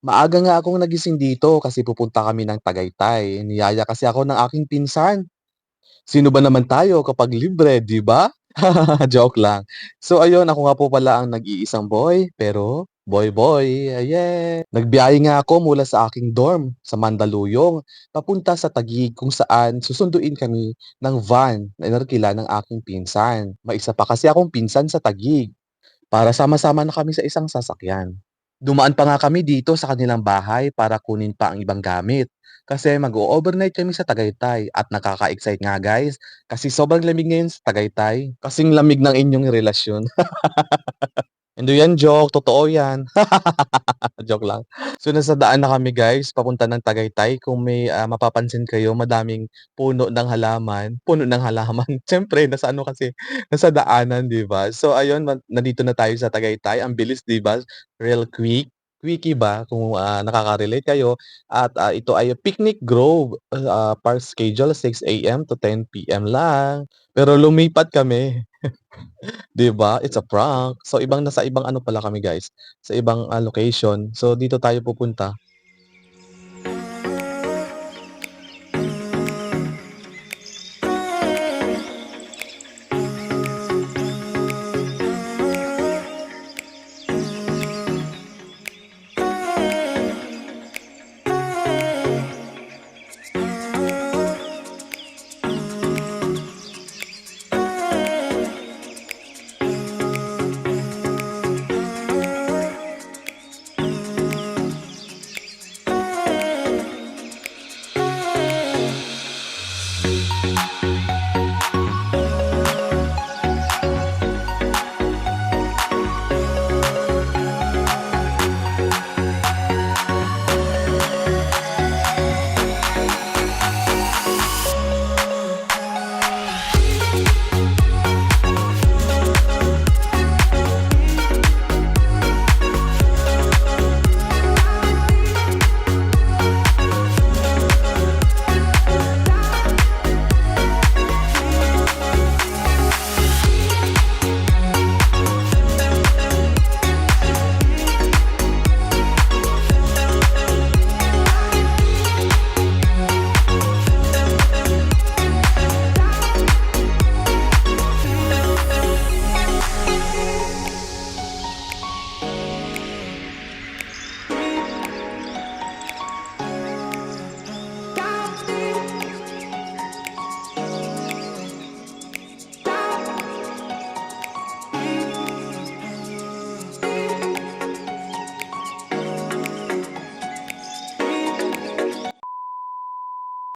Maaga nga akong nagising dito kasi pupunta kami ng Tagaytay. Niyaya kasi ako ng aking pinsan. Sino ba naman tayo kapag libre, 'di ba? Joke lang. So ayun, ako nga po pala ang nag-iisang boy, pero boy, Nagbiyahe nga ako mula sa aking dorm sa Mandaluyong papunta sa Taguig kung saan susunduin kami ng van na inarkila ng aking pinsan. May isa pa kasi akong pinsan sa Taguig para sama-sama na kami sa isang sasakyan. Dumaan pa nga kami dito sa kanilang bahay para kunin pa ang ibang gamit. Kasi mag-o-overnight kami sa Tagaytay at nakaka-excite nga guys kasi sobrang lamig ngayon sa Tagaytay. Kasing lamig ng inyong relasyon. Hindi yan joke, totoo yan. Joke lang. So nasa daan na kami guys, papunta ng Tagaytay. Kung may mapapansin kayo, madaming puno ng halaman. Siyempre, nasa ano kasi, nasa daanan, di ba? So ayun, nandito na tayo sa Tagaytay. Ang bilis, di ba? Real quick. Quickie ba kung nakaka-relate kayo at ito ay Picnic Grove, park schedule 6 AM to 10 PM lang. Pero lumipat kami. 'Di ba? It's a prank. So, nasa ibang ano pala kami guys, sa ibang, location. So, dito tayo pupunta.